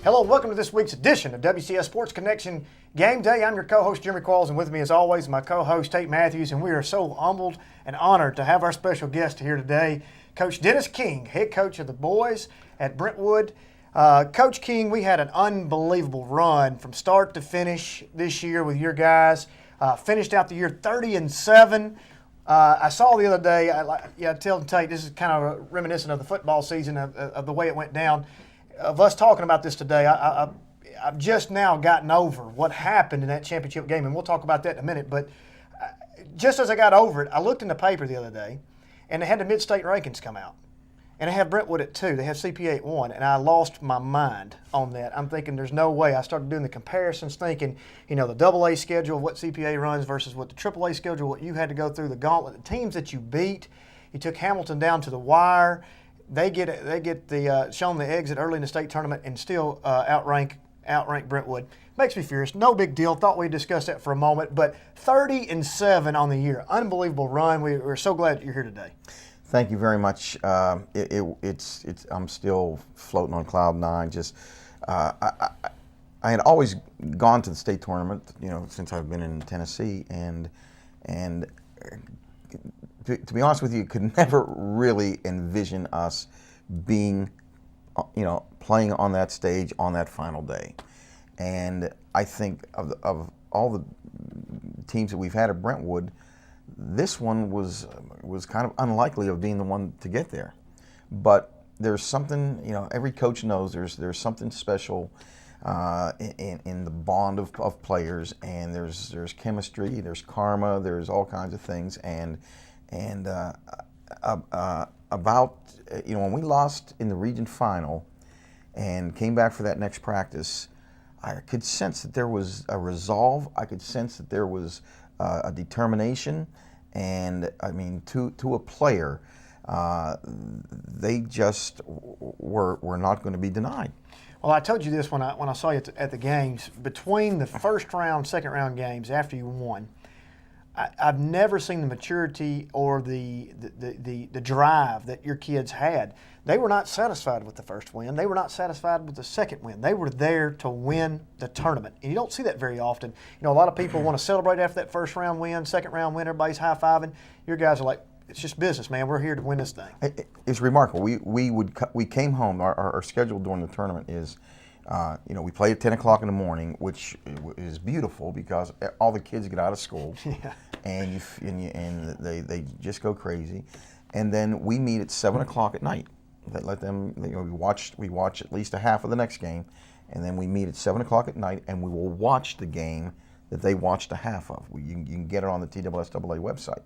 Hello and welcome to this week's edition of WCS Sports Connection Game Day. I'm your co-host, Jimmy Qualls, and with me as always, my co-host, Tate Mathews, and we are so humbled and honored to have our special guest here today, Coach Dennis King, head coach of the boys at Brentwood. Coach King, we had an unbelievable run from start to finish this year with your guys. Finished out the year 30-7. I saw the other day, I tell Tate, this is kind of reminiscent of the football season, of the way it went down. Of us talking about this today, I've just now gotten over what happened in that championship game, and we'll talk about that in a minute. But just as I got over it, I looked in the paper the other day, and they had the mid-state rankings come out. And they have Brentwood at 2. They have CPA at 1, and I lost my mind on that. I'm thinking there's no way. I started doing the comparisons, thinking, the AA schedule, what CPA runs versus what the AAA schedule, what you had to go through, the gauntlet, the teams that you beat. You took Hamilton down to the wire. They get shown the exit early in the state tournament and still outrank Brentwood. Makes me furious. No big deal. Thought we'd discuss that for a moment. But 30-7 on the year, unbelievable run. We're so glad that you're here today. Thank you very much. It's I'm still floating on cloud nine. I had always gone to the state tournament, since I've been in Tennessee, and to be honest with you, could never really envision us being, playing on that stage on that final day. And I think of all the teams that we've had at Brentwood, this one was kind of unlikely of being the one to get there. But there's something, every coach knows there's something special in the bond of players, and there's chemistry, there's karma, there's all kinds of things, and about when we lost in the region final and came back for that next practice, I could sense that there was a resolve. I could sense that there was a determination, and I mean to a player, they just were not going to be denied. Well, I told you this when I saw you at the games. Between the first round, second round games after you won, I've never seen the maturity or the drive that your kids had. They were not satisfied with the first win. They were not satisfied with the second win. They were there to win the tournament. And you don't see that very often. A lot of people want to celebrate after that first round win, second round win, everybody's high-fiving. Your guys are like, it's just business, man. We're here to win this thing. It's remarkable. We came home. Our schedule during the tournament is, we play at 10 o'clock in the morning, which is beautiful because all the kids get out of school, yeah. and they just go crazy, and then we meet at 7 o'clock at night. Let them. We watch at least a half of the next game, and then we meet at 7 o'clock at night, and we will watch the game that they watched a half of. You can get it on the TSSAA website,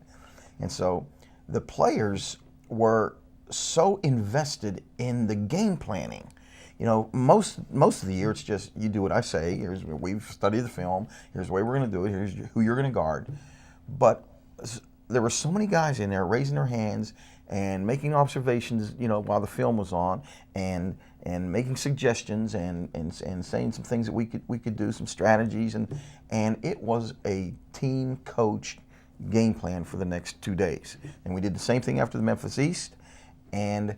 and so the players were so invested in the game planning. Most of the year it's just you do what I say. We've studied the film. Here's the way we're going to do it. Here's who you're going to guard. But there were so many guys in there raising their hands and making observations, while the film was on, and making suggestions and saying some things that we could do, some strategies, and it was a team coached game plan for the next 2 days. And we did the same thing after the Memphis East, and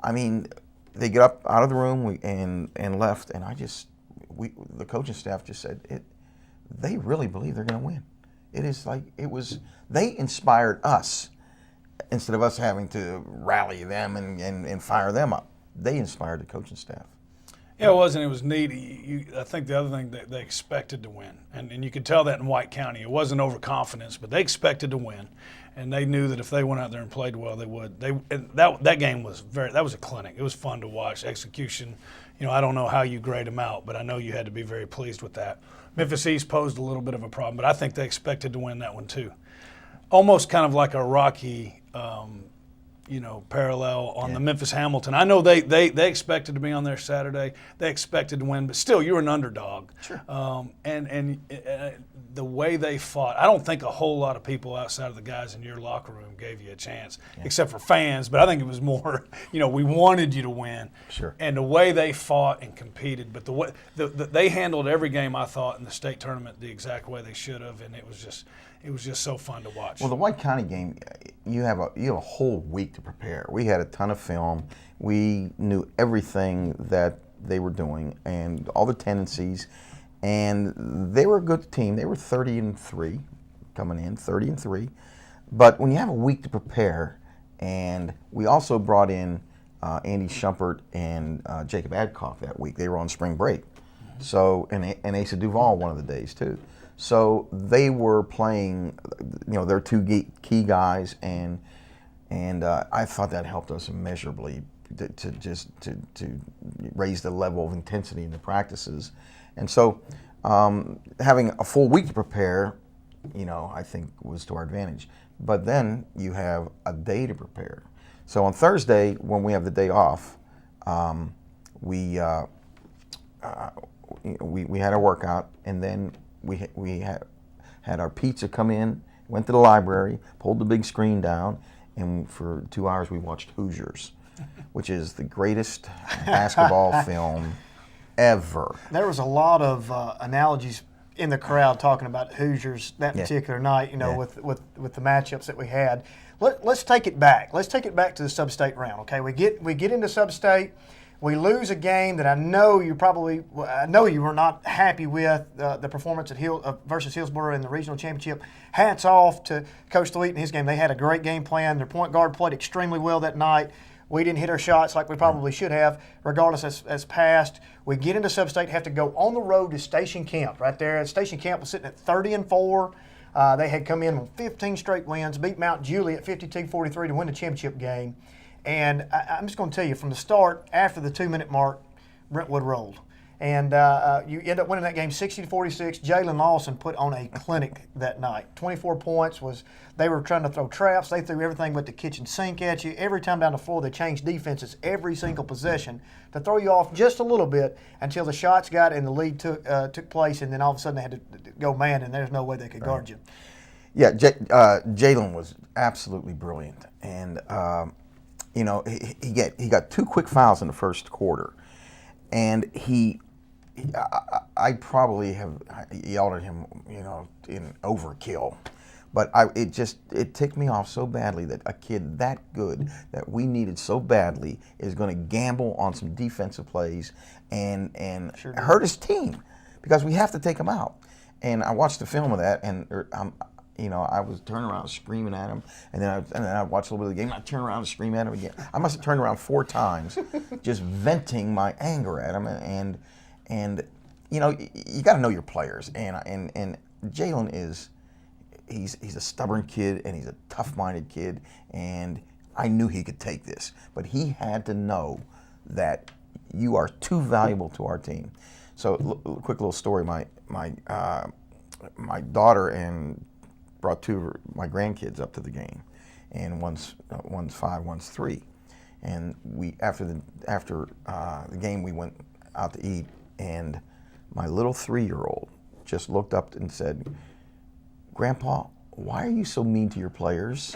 I mean, they get up out of the room and left, and the coaching staff just said they really believe they're going to win. They inspired us instead of us having to rally them and fire them up. They inspired the coaching staff. Yeah, it was, and it was neat. I think the other thing, that they expected to win, and you could tell that in White County. It wasn't overconfidence, but they expected to win, and they knew that if they went out there and played well, they would. That game was that was a clinic. It was fun to watch. Execution, I don't know how you grade them out, but I know you had to be very pleased with that. Memphis East posed a little bit of a problem, but I think they expected to win that one too. Almost kind of like a Rocky. Parallel on the Memphis Hamilton. I know they expected to be on there Saturday. They expected to win, but still, you're an underdog. Sure. And the way they fought, I don't think a whole lot of people outside of the guys in your locker room gave you a chance, except for fans. But I think it was more, we wanted you to win. Sure. And the way they fought and competed, but the way they handled every game, I thought, in the state tournament the exact way they should have, and it was just so fun to watch. Well, the White County game, you have a whole week to prepare. We had a ton of film. We knew everything that they were doing and all the tendencies. And they were a good team. They were 30-3 coming in, 30-3. But when you have a week to prepare, and we also brought in Andy Shumpert and Jacob Adcock that week. They were on spring break. So and Asa Duvall one of the days too. So they were playing, they're two key guys, and I thought that helped us immeasurably to raise the level of intensity in the practices. And so having a full week to prepare, I think was to our advantage. But then you have a day to prepare. So on Thursday, when we have the day off, we had our workout, and then we had our pizza come in, went to the library, pulled the big screen down, and for 2 hours we watched Hoosiers, which is the greatest basketball film ever. There was a lot of analogies in the crowd talking about Hoosiers that particular night, with the matchups that we had. Let's take it back. Let's take it back to the sub-state round. Okay, we get into sub-state. We lose a game that I know you were not happy with, the performance at versus Hillsborough in the regional championship. Hats off to Coach Thweatt and his game. They had a great game plan. Their point guard played extremely well that night. We didn't hit our shots like we probably should have, regardless as past. We get into sub-state, have to go on the road to Station Camp right there. Station Camp was sitting at 30-4. They had come in with 15 straight wins, beat Mount Juliet 52-43 to win the championship game. And I'm just going to tell you, from the start, after the 2-minute mark, Brentwood rolled. And you end up winning that game 60-46. Jalen Lawson put on a clinic that night. 24 points. They were trying to throw traps. They threw everything but the kitchen sink at you. Every time down the floor, they changed defenses every single possession to throw you off just a little bit until the shots got and the lead took place, and then all of a sudden they had to go man, and there's no way they could guard you. Yeah, Jalen was absolutely brilliant. And, he got 2 quick fouls in the first quarter. And I probably have yelled at him, in overkill. But it ticked me off so badly that a kid that good, that we needed so badly, is going to gamble on some defensive plays and hurt his team, because we have to take him out. And I watched the film of that, and I was turning around screaming at him, and then I watched a little bit of the game. I turned around and screamed at him again. I must have turned around 4 times, just venting my anger at him. And you got to know your players. And Jalen he's a stubborn kid, and he's a tough-minded kid, and I knew he could take this, but he had to know that you are too valuable to our team. So, quick little story. My daughter brought 2 of my grandkids up to the game, and one's 5, one's 3, and after the game we went out to eat, and my little 3-year-old just looked up and said, "Grandpa, why are you so mean to your players?"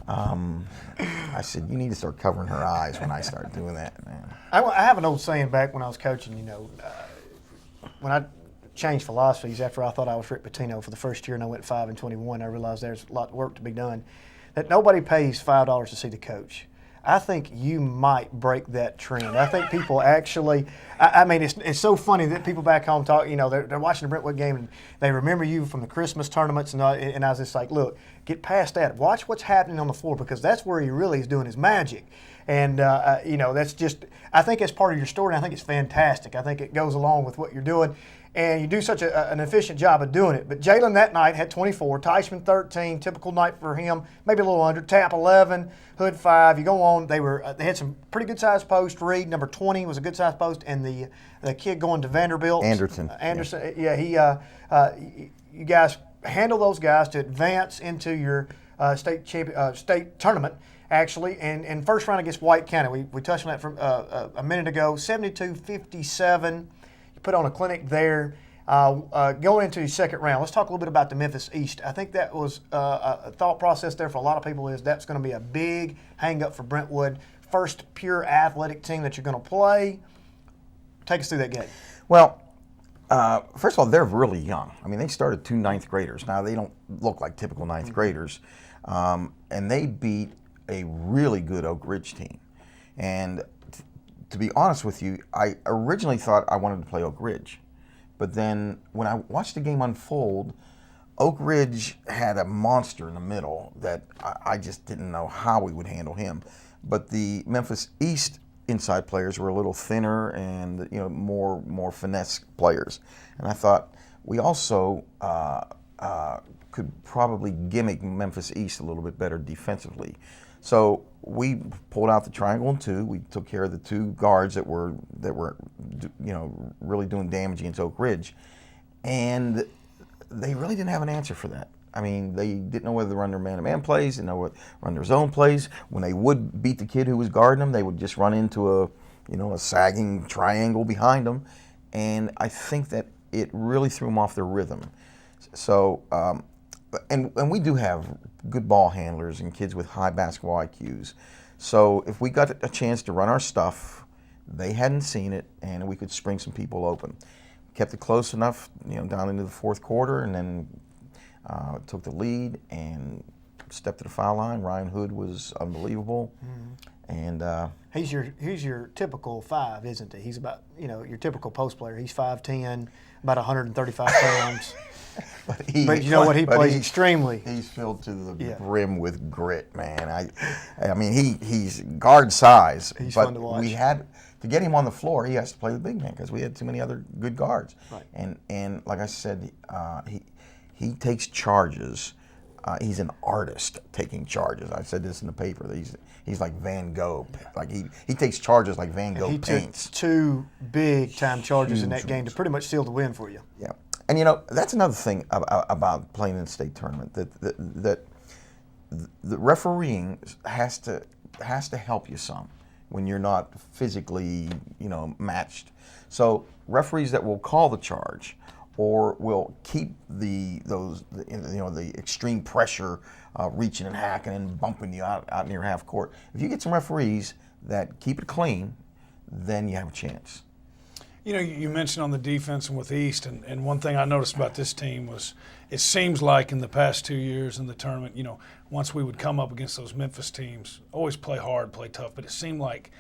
I said, "You need to start covering her eyes when I start doing that, man." I have an old saying back when I was coaching, when I changed philosophies after I thought I was Rick Pitino for the first year and I went 5-21, I realized there's a lot of work to be done, that nobody pays $5 to see the coach. I think you might break that trend. I think people actually, it's so funny that people back home talk, they're watching the Brentwood game and they remember you from the Christmas tournaments, and I was just like, look, get past that. Watch what's happening on the floor, because that's where he really is doing his magic. And, that's just, I think that's part of your story, and I think it's fantastic. I think it goes along with what you're doing. And you do such an efficient job of doing it. But Jalen that night had 24, Teichman 13, typical night for him, maybe a little under, Tap 11, Hood 5. You go on, they had some pretty good sized posts. Reed, number 20, was a good sized post, and the kid going to Vanderbilt. Anderson, you guys handle those guys to advance into your state tournament, actually. And first round against White County, we touched on that from a minute ago, 72-57. Put on a clinic there. Going into the second round, let's talk a little bit about the Memphis East. I think that was a thought process there for a lot of people, is that's going to be a big hang-up for Brentwood. First pure athletic team that you're going to play. Take us through that game. Well, first of all, they're really young. They started 2 ninth graders. Now, they don't look like typical ninth graders. And they beat a really good Oak Ridge team. And to be honest with you, I originally thought I wanted to play Oak Ridge. But then when I watched the game unfold, Oak Ridge had a monster in the middle that I just didn't know how we would handle him. But the Memphis East inside players were a little thinner and more finesse players. And I thought we also could probably gimmick Memphis East a little bit better defensively. So we pulled out the triangle and two. We took care of the two guards that were really doing damage against Oak Ridge, and they really didn't have an answer for that. I mean, they didn't know whether to run their man-to-man plays, didn't know what run their zone plays. When they would beat the kid who was guarding them, they would just run into a sagging triangle behind them, and I think that it really threw them off their rhythm. So. And we do have good ball handlers and kids with high basketball IQs. So if we got a chance to run our stuff, they hadn't seen it, and we could spring some people open. Kept it close enough, down into the fourth quarter, and then took the lead and stepped to the foul line. Ryan Hood was unbelievable, and he's your typical 5, isn't he? He's about your typical post player. He's 5'10", about 135 pounds. But you know what? He plays extremely. He's filled to the brim with grit, man. I mean, he's guard size. He's but fun to watch. We had to get him on the floor. He has to play the big man because we had too many other good guards. Right. And like I said, he takes charges. He's an artist taking charges. I said this in the paper. He's like Van Gogh. Like he takes charges like Van Gogh paints. Took 2 big time charges in that game to pretty much seal the win for you. Yeah. And that's another thing about playing in the state tournament, that the refereeing has to help you some when you're not physically matched. So referees that will call the charge or will keep the extreme pressure reaching and hacking and bumping you out near half court. If you get some referees that keep it clean, then you have a chance. You mentioned on the defense and with East, and one thing I noticed about this team was it seems like in the past 2 years in the tournament, once we would come up against those Memphis teams, always play hard, play tough, but it seemed like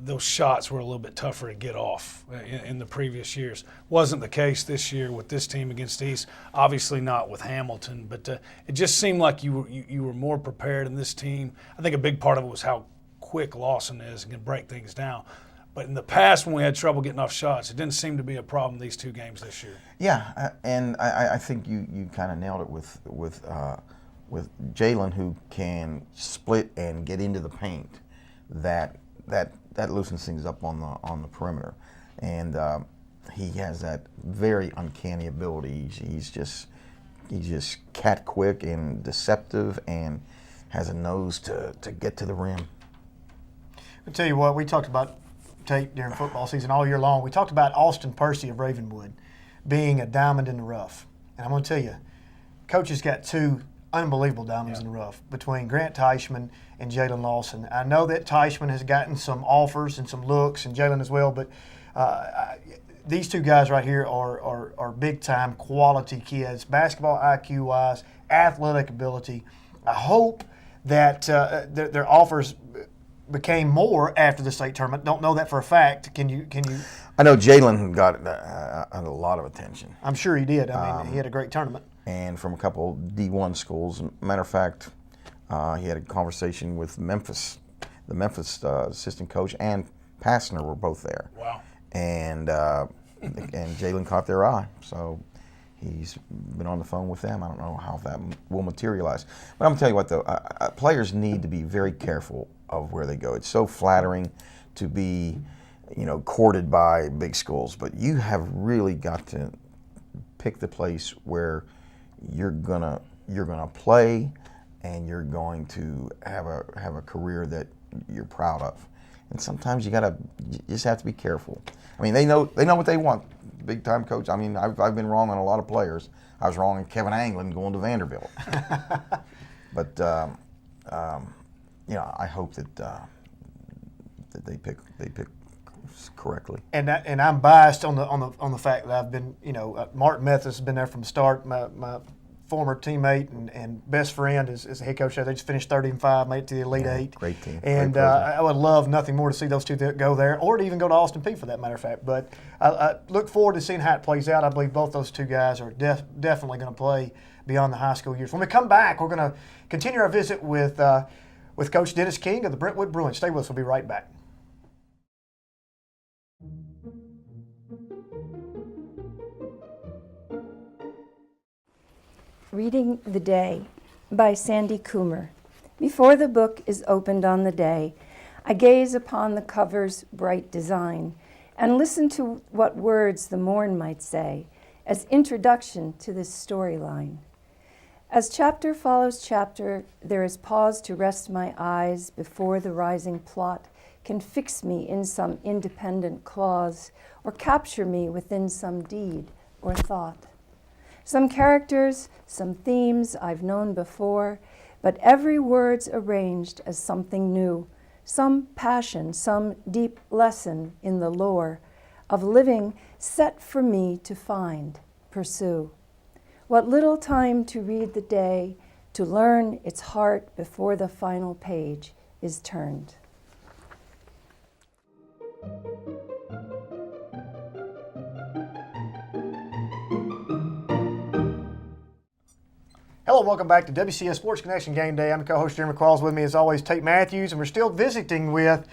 those shots were a little bit tougher to get off in the previous years. Wasn't the case this year with this team against East, obviously not with Hamilton, but it just seemed like you were more prepared in this team. I think a big part of it was how quick Lawson is and can break things down. But in the past, when we had trouble getting off shots, it didn't seem to be a problem these 2 games this year. Yeah, and I think you kind of nailed it with Jalen, who can split and get into the paint. That loosens things up on the perimeter, and he has that very uncanny ability. He's just cat quick and deceptive, and has a nose to get to the rim. I'll tell you what, we talked about Tate during football season all year long. We talked about Austin Percy of Ravenwood being a diamond in the rough. And I'm going to tell you, Coach has got 2 unbelievable diamonds in the rough between Grant Teichman and Jalen Lawson. I know that Teichman has gotten some offers and some looks, and Jalen as well, but these 2 guys right here are big-time quality kids, basketball IQ-wise, athletic ability. I hope that their offers became more after the state tournament. Don't know that for a fact. Can you? I know Jalen got a lot of attention. I'm sure he did. I mean, he had a great tournament. And from a couple D1 schools. Matter of fact, he had a conversation with Memphis. The Memphis assistant coach and Passner were both there. Wow. And Jalen caught their eye. So he's been on the phone with them. I don't know how that will materialize. But I'm going to tell you what, though. Players need to be very careful of where they go. It's so flattering to be, courted by big schools, but you have really got to pick the place where you're gonna play, and you're going to have a career that you're proud of. And sometimes you just have to be careful. I mean, they know what they want. Big time coach. I mean, I've been wrong on a lot of players. I was wrong on Kevin Anglin going to Vanderbilt. But I hope that they pick correctly. And I'm biased on the fact that I've been, Martin Mathews has been there from the start. My former teammate and best friend is the head coach there. They just finished 30-5, made it to the Elite Eight. Great team. And Great I would love nothing more to see those two go there, or to even go to Austin Peay for that matter of fact. But I look forward to seeing how it plays out. I believe both those two guys are definitely going to play beyond the high school years. When we come back, we're going to continue our visit with Coach Dennis King of the Brentwood Bruins. Stay with us. We'll be right back. Reading the Day by Sandy Coomer. Before the book is opened on the day, I gaze upon the cover's bright design and listen to what words the morn might say as introduction to this storyline. As chapter follows chapter, there is pause to rest my eyes before the rising plot can fix me in some independent clause or capture me within some deed or thought. Some characters, some themes I've known before, but every word's arranged as something new, some passion, some deep lesson in the lore of living set for me to find, pursue. What little time to read the day, to learn its heart before the final page is turned. Hello, welcome back to WCS Sports Connection Game Day. I'm your co-host Jeremy Qualls. With me as always, Tate Mathews, and we're still visiting with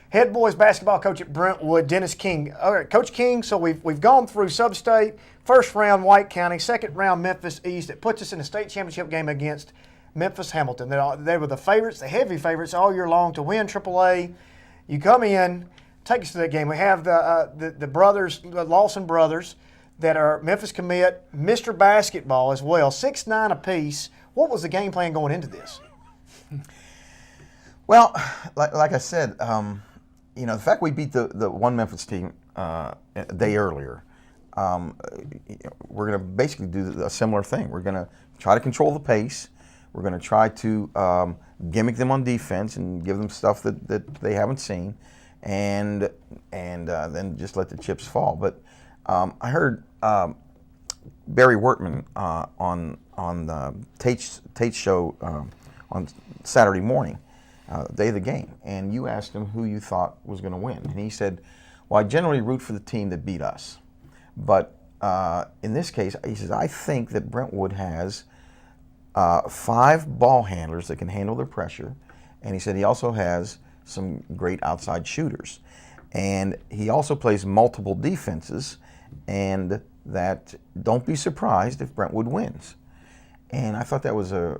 head boys basketball coach at Brentwood, Dennis King. All right, Coach King, so we've gone through sub-state, first round White County, second round Memphis East. It puts us in the state championship game against Memphis Hamilton. They were the favorites, the heavy favorites all year long to win AAA. You come in, take us to that game. We have the brothers, the Lawson brothers, that are Memphis commit, Mr. Basketball as well, 6'9" apiece. What was the game plan going into this? Well, like I said, the fact we beat the one Memphis team a day earlier, we're going to basically do a similar thing. We're going to try to control the pace. We're going to try to gimmick them on defense and give them stuff that they haven't seen, and then just let the chips fall. But I heard Barry Wertman on Tate's show on Saturday morning, day of the game, and you asked him who you thought was going to win, and he said, "Well, I generally root for the team that beat us, but in this case," he says, "I think that Brentwood has 5 ball handlers that can handle their pressure," and he said he also has some great outside shooters, and he also plays multiple defenses, and that don't be surprised if Brentwood wins. And I thought that was a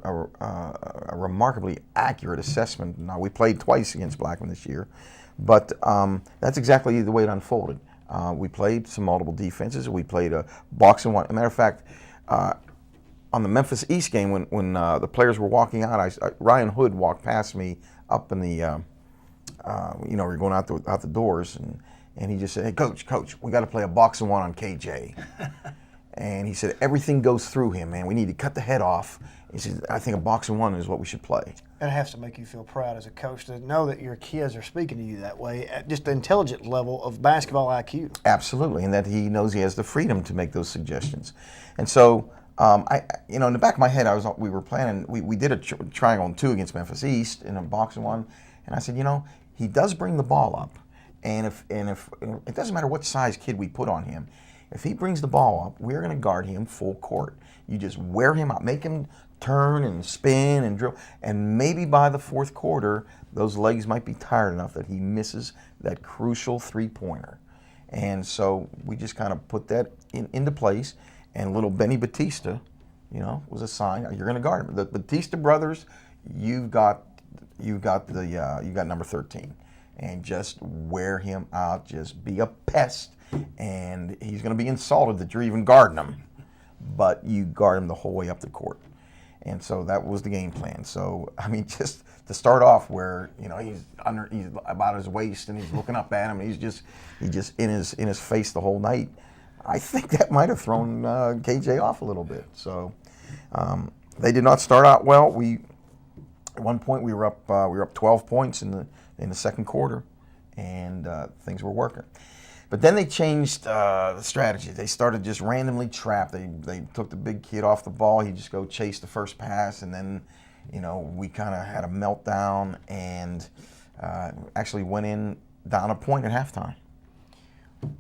remarkably accurate assessment. Now, we played twice against Blackman this year, but that's exactly the way it unfolded. We played some multiple defenses. We played a box and one. As a matter of fact, on the Memphis East game, when the players were walking out, Ryan Hood walked past me up in the, we were going out the doors, and he just said, "Hey, coach, we got to play a box and one on KJ." And he said, "Everything goes through him, man. We need to cut the head off." He said, "I think a box and one is what we should play." And it has to make you feel proud as a coach to know that your kids are speaking to you that way at just the intelligent level of basketball IQ. Absolutely, and that he knows he has the freedom to make those suggestions. And so, in the back of my head, we were planning. We did a triangle and 2 against Memphis East in a box and one, and I said, he does bring the ball up. And if it doesn't matter what size kid we put on him, if he brings the ball up, we're going to guard him full court. You just wear him out, make him turn and spin and drill, and maybe by the 4th quarter, those legs might be tired enough that he misses that crucial 3-pointer. And so we just kind of put that into place. And little Benny Batista, was assigned. You're going to guard him. The Batista brothers, you've got number 13. And just wear him out, just be a pest, and he's going to be insulted that you're even guarding him, but you guard him the whole way up the court. And so that was the game plan. So, just to start off where, he's about his waist and he's looking up at him, and he's just in his face the whole night. I think that might have thrown KJ off a little bit. So they did not start out well. At one point we were up 12 points in the second quarter, and things were working. But then they changed the strategy. They started just randomly trap. They took the big kid off the ball. He'd just go chase the first pass, and then, we kind of had a meltdown and actually went in down a point at halftime.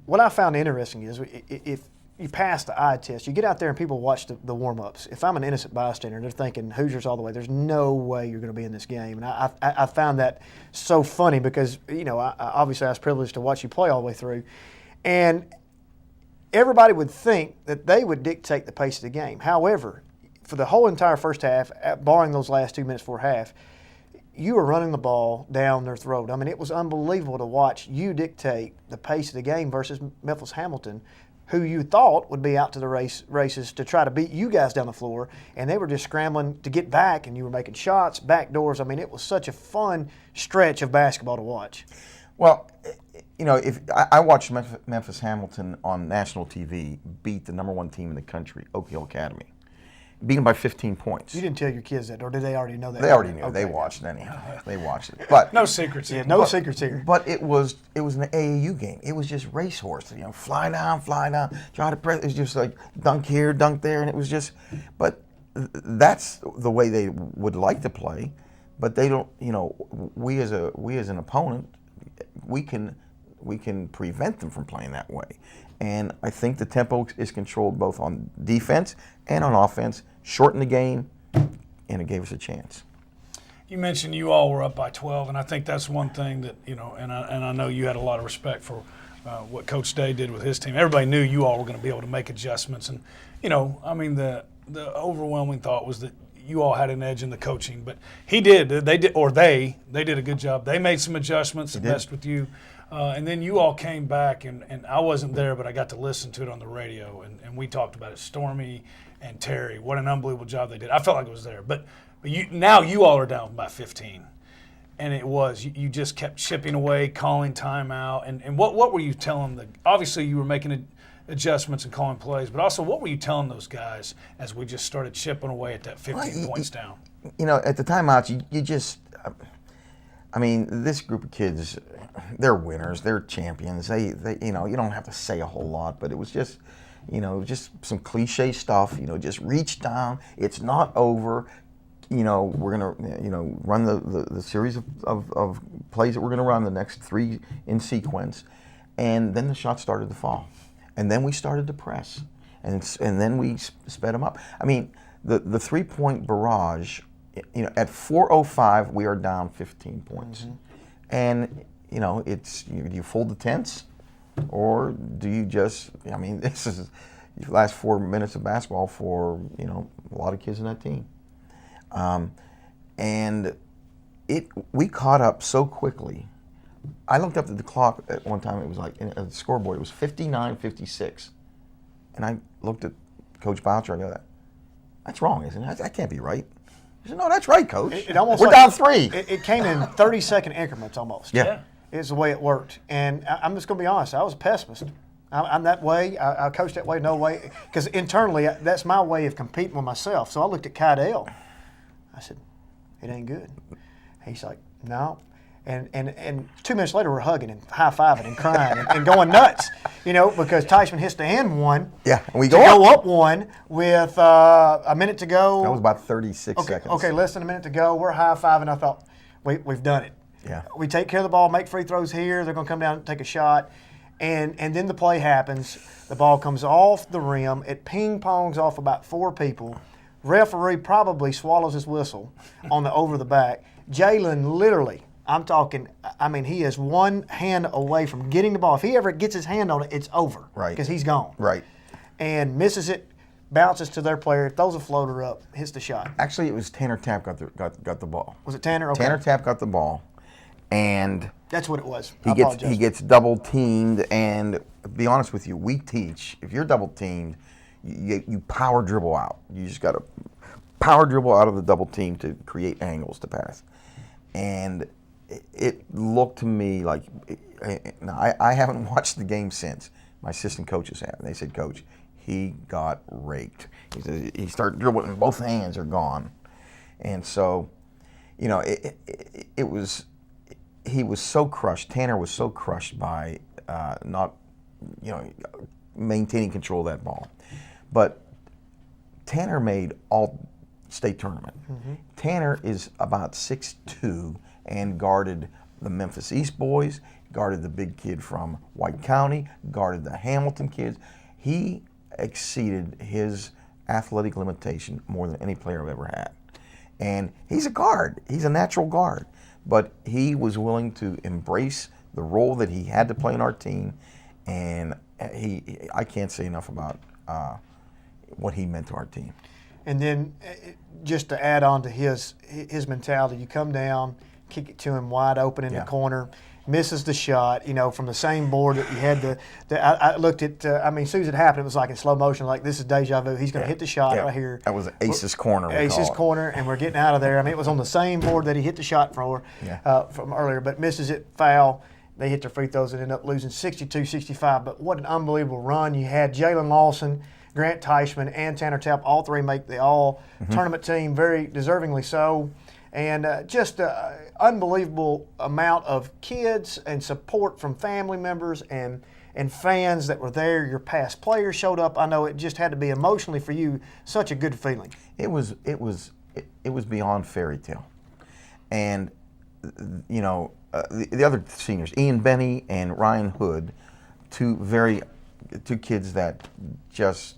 What I found interesting is if you pass the eye test, you get out there and people watch the warm-ups. If I'm an innocent bystander, they're thinking Hoosiers all the way. There's no way you're going to be in this game. And I found that so funny because, obviously I was privileged to watch you play all the way through. And everybody would think that they would dictate the pace of the game. However, for the whole entire first half, barring those last 2 minutes before half, you were running the ball down their throat. I mean, it was unbelievable to watch you dictate the pace of the game versus Memphis Hamilton, who you thought would be out to the races to try to beat you guys down the floor, and they were just scrambling to get back, and you were making shots, back doors. I mean, it was such a fun stretch of basketball to watch. Well, if I watched Memphis Hamilton on national TV beat the #1 team in the country, Oak Hill Academy, beat them by 15 points. You didn't tell your kids that, or did they already know that? They already knew. Okay. They watched it anyhow. They watched it, but No secrets here. No secrets here. But it was an AAU game. It was just racehorse. Fly down, try to press. It's just like dunk here, dunk there, and it was just. But that's the way they would like to play. But they don't. We as an opponent, we can prevent them from playing that way. And I think the tempo is controlled both on defense and on offense. Shorten the game, and it gave us a chance. You mentioned you all were up by 12, and I think that's one thing that, and I know you had a lot of respect for what Coach Day did with his team. Everybody knew you all were going to be able to make adjustments. And, the overwhelming thought was that you all had an edge in the coaching. But they did a good job. They made some adjustments and messed with you. And then you all came back, and I wasn't there, but I got to listen to it on the radio, and we talked about it. Stormy and Terry, what an unbelievable job they did. I felt like I was there. But now you all are down by 15. And it was. You just kept chipping away, calling timeout. And what were you telling obviously you were making adjustments and calling plays, but also what were you telling those guys as we just started chipping away at that 15 points down? At the timeouts, you just this group of kids, they're winners, they're champions. They you don't have to say a whole lot, but it was just just some cliche stuff. Just reach down. It's not over. We're gonna run the series of plays that we're gonna run, the next 3 in sequence, and then the shots started to fall, and then we started to press, and then we sped them up. The 3-point barrage. At 4:05 we are down 15 points, and it's do you fold the tents, or do you just? This is the last 4 minutes of basketball for a lot of kids in that team, and we caught up so quickly. I looked up at the clock at one time. It was like at the scoreboard. It was 59-56, and I looked at Coach Boucher. I go, that's wrong, isn't it? That can't be right. He said, no, that's right, Coach. We're down 3. It came in 30-second increments almost. Yeah. It's the way it worked. And I'm just going to be honest. I was a pessimist. I'm that way. I coach that way, no way. Because internally, that's my way of competing with myself. So I looked at Kydell. I said, it ain't good. He's like, no. And 2 minutes later, we're hugging and high-fiving and crying and going nuts, because Teichman hits the end one. Yeah, and we go up one with a minute to go. That was about 36 seconds. Okay, less than a minute to go. We're high-fiving. I thought, we've done it. Yeah. We take care of the ball, make free throws here. They're going to come down and take a shot. And then the play happens. The ball comes off the rim. It ping-pongs off about 4 people. Referee probably swallows his whistle on the over the back. Jalen literally, I'm talking, he is one hand away from getting the ball. If he ever gets his hand on it, it's over. Right. Because he's gone. Right. And misses it, bounces to their player, throws a floater up, hits the shot. Actually, it was Tanner Tapp got the ball. Was it Tanner? Okay. Tanner Tapp got the ball, and that's what it was. He gets double teamed. And to be honest with you, we teach if you're double teamed, you power dribble out. You just got to power dribble out of the double team to create angles to pass. And it looked to me like I haven't watched the game since. My assistant coaches have. They said, Coach, he got raked. He said he started dribbling and both hands are gone. And so, he was so crushed. Tanner was so crushed by not maintaining control of that ball. But Tanner made all-state tournament. Tanner is about 6'2" and guarded the Memphis East boys, guarded the big kid from White County, guarded the Hamilton kids. He exceeded his athletic limitation more than any player I've ever had. And he's a guard. He's a natural guard. But he was willing to embrace the role that he had to play in our team. And I can't say enough about what he meant to our team. And then just to add on to his mentality, you come down, kick it to him wide open in the corner, misses the shot, from the same board that you had I looked at, as soon as it happened, it was like in slow motion, like this is deja vu. He's going to hit the shot right here. That was Ace's corner. Ace's corner, and we're getting out of there. It was on the same board that he hit the shot from earlier, but misses it, foul. They hit their free throws and end up losing 62-65. But what an unbelievable run. You had Jalen Lawson, Grant Teichman, and Tanner Tapp, all three make the all-tournament team, very deservingly so. And just an unbelievable amount of kids and support from family members and fans that were there. Your past players showed up. I know it just had to be emotionally for you such a good feeling. It was beyond fairy tale. And, the other seniors, Ian Benny and Ryan Hood, two kids that just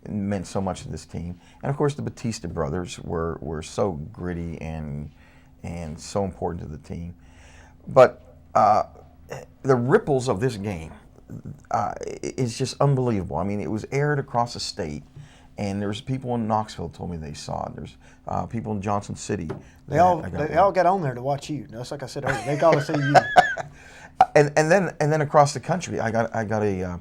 meant so much to this team. And of course the Batista brothers were so gritty and so important to the team. But the ripples of this game is just unbelievable. It was aired across the state, and there's people in Knoxville told me they saw it. There's people in Johnson City. They all got on there to watch you. Just like I said earlier, they got to see you. and then across the country, I got a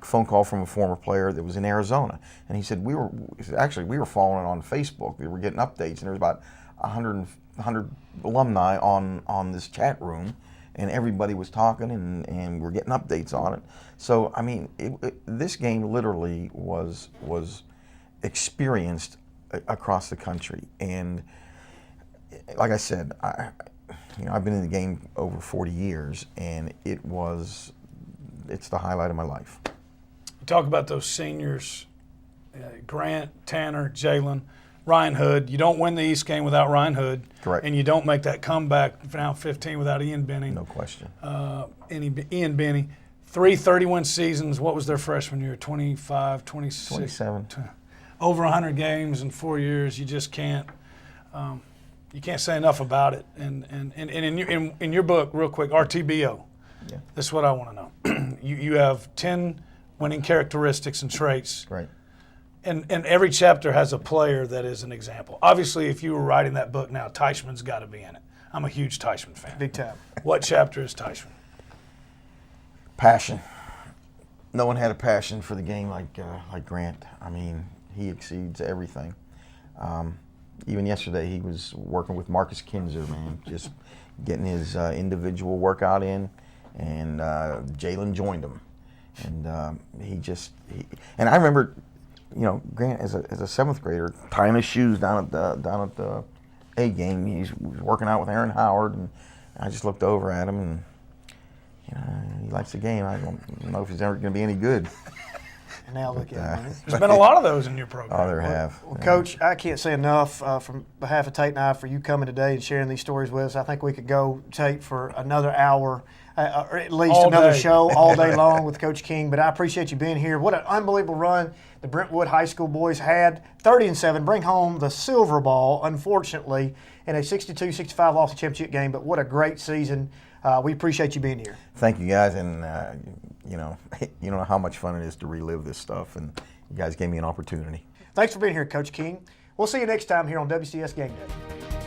phone call from a former player that was in Arizona, and he said we were following it on Facebook. We were getting updates, and there was about 100 alumni on this chat room, and everybody was talking, and we're getting updates on it. So this game literally was experienced across the country, and like I said, I've been in the game over 40 years, and it's the highlight of my life. You talk about those seniors, Grant, Tanner, Jalen, Ryan Hood. You don't win the East game without Ryan Hood. Correct. And you don't make that comeback now 15 without Ian Benny. No question. Ian Benny. 3 31 seasons. What was their freshman year? 25, 26? 27. Over 100 games in 4 years. You just can't. You can't say enough about it. And in your book, real quick, RTBO. Yeah. This is what I want to know. You have 10 winning characteristics and traits. Right. And every chapter has a player that is an example. Obviously, if you were writing that book now, Teichman's got to be in it. I'm a huge Teichman fan. Big time. What chapter is Teichman? Passion. No one had a passion for the game like Grant. He exceeds everything. Even yesterday, he was working with Marcus Kinzer, man, just getting his individual workout in, and Jalen joined him, and and I remember, Grant as a seventh grader tying his shoes down at the A game. He was working out with Aaron Howard, and I just looked over at him, and he likes the game. I don't know if he's ever going to be any good. And now look at him. There's been a lot of those in your program. Oh, there have. Well, Coach, I can't say enough from behalf of Tate and I for you coming today and sharing these stories with us. I think we could go, Tate, for another hour, or at least All another day. show all day long with Coach King. But I appreciate you being here. What an unbelievable run the Brentwood High School boys had. 30-7, bring home the silver ball, unfortunately, in a 62-65 loss to championship game. But what a great season. We appreciate you being here. Thank you, guys, and you know how much fun it is to relive this stuff, and you guys gave me an opportunity. Thanks for being here, Coach King. We'll see you next time here on WCS Game Day.